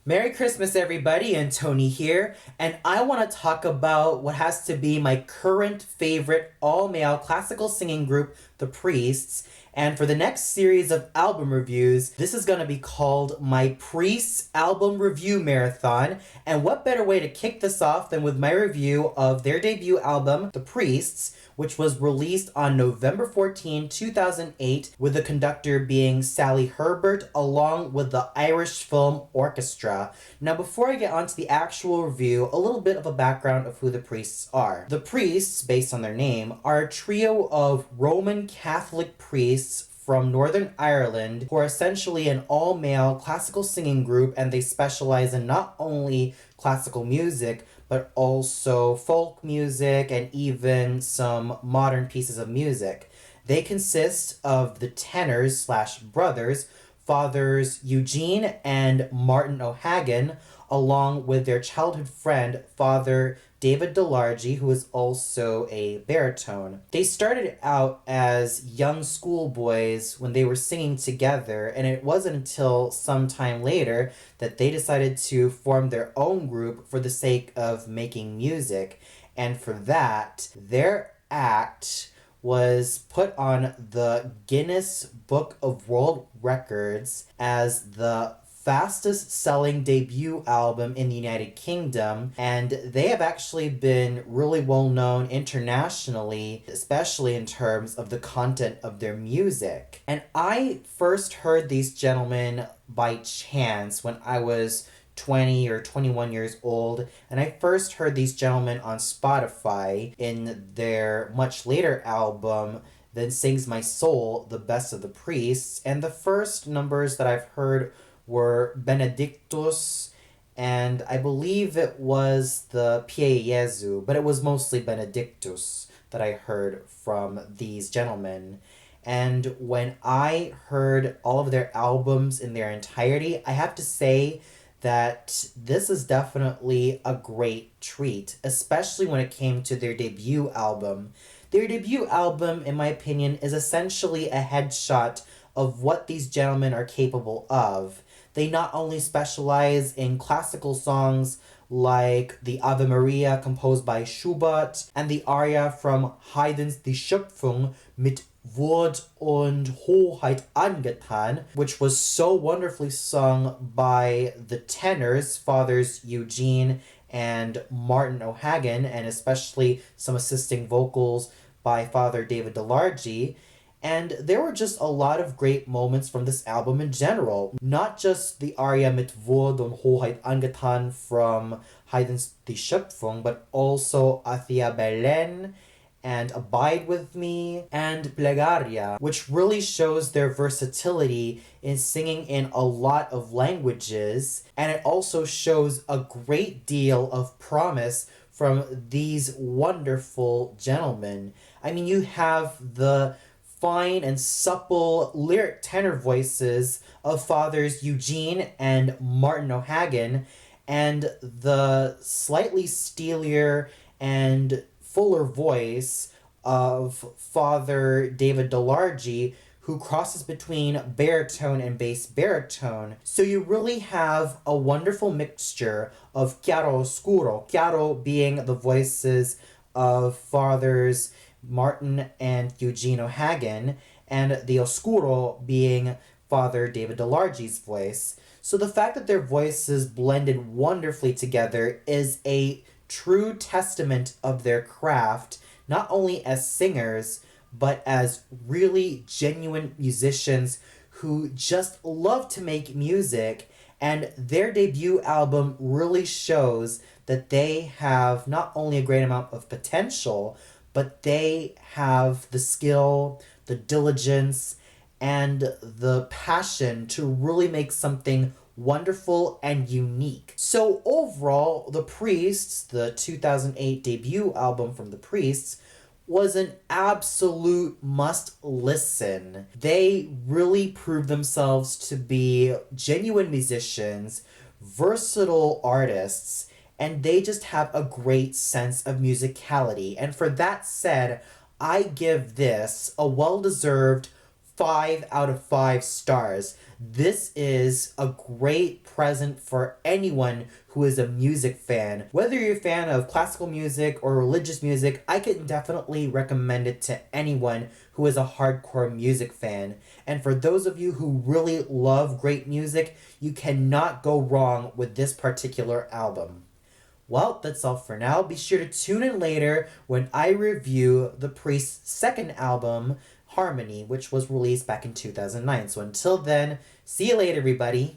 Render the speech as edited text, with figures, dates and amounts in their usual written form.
Merry Christmas, everybody, and Tony here, and I want to talk about what has to be my current favorite all-male classical singing group, The Priests. And for the next series of album reviews, this is going to be called my Priests Album Review Marathon. And what better way to kick this off than with my review of their debut album, The Priests, which was released on November 14, 2008, with the conductor being Sally Herbert, along with the Irish Film Orchestra. Now, before I get on to the actual review, a little bit of a background of who the Priests are. The Priests, based on their name, are a trio of Roman Catholic priests from Northern Ireland who are essentially an all-male classical singing group, and they specialize in not only classical music, but also folk music and even some modern pieces of music. They consist of the tenors / brothers, Fathers Eugene and Martin O'Hagan, along with their childhood friend, Father David DeLargy, who is also a baritone. They started out as young schoolboys when they were singing together, and it wasn't until some time later that they decided to form their own group for the sake of making music. And for that, their act was put on the Guinness Book of World Records as the fastest selling debut album in the United Kingdom, and they have actually been really well known internationally, especially in terms of the content of their music. And I first heard these gentlemen by chance when I was 20 or 21 years old, and I first heard these gentlemen on Spotify in their much later album, Then Sings My Soul, The Best of the Priests, and the first numbers that I've heard were Benedictus, and I believe it was the Pie Jesu, but it was mostly Benedictus that I heard from these gentlemen. And when I heard all of their albums in their entirety, I have to say that this is definitely a great treat, especially when it came to their debut album. Their debut album, in my opinion, is essentially a headshot of what these gentlemen are capable of. They not only specialize in classical songs like the Ave Maria composed by Schubert and the aria from Haydn's Die Schöpfung mit Wort und Hoheit angetan, which was so wonderfully sung by the tenors, Fathers Eugene and Martin O'Hagan, and especially some assisting vocals by Father David DeLargy. And there were just a lot of great moments from this album in general. Not just the aria mit Wort und Hoheit angetan from Haydn's Die Schöpfung, but also Athia Belen and Abide With Me and Plegaria, which really shows their versatility in singing in a lot of languages. And it also shows a great deal of promise from these wonderful gentlemen. I mean, you have the fine and supple lyric tenor voices of Fathers Eugene and Martin O'Hagan, and the slightly steelier and fuller voice of Father David DeLargy, who crosses between baritone and bass baritone. So you really have a wonderful mixture of chiaro oscuro, chiaro being the voices of Fathers Martin and Eugene O'Hagan, and the oscuro being Father David DeLargy's voice. So the fact that their voices blended wonderfully together is a true testament of their craft, not only as singers, but as really genuine musicians who just love to make music. And their debut album really shows that they have not only a great amount of potential, but they have the skill, the diligence, and the passion to really make something wonderful and unique. So overall, The Priests, the 2008 debut album from The Priests, was an absolute must-listen. They really proved themselves to be genuine musicians, versatile artists, and they just have a great sense of musicality. And for that said, I give this a well-deserved 5 out of 5 stars. This is a great present for anyone who is a music fan. Whether you're a fan of classical music or religious music, I can definitely recommend it to anyone who is a hardcore music fan. And for those of you who really love great music, you cannot go wrong with this particular album. Well, that's all for now. Be sure to tune in later when I review The Priest's second album, Harmony, which was released back in 2009. So until then, see you later, everybody.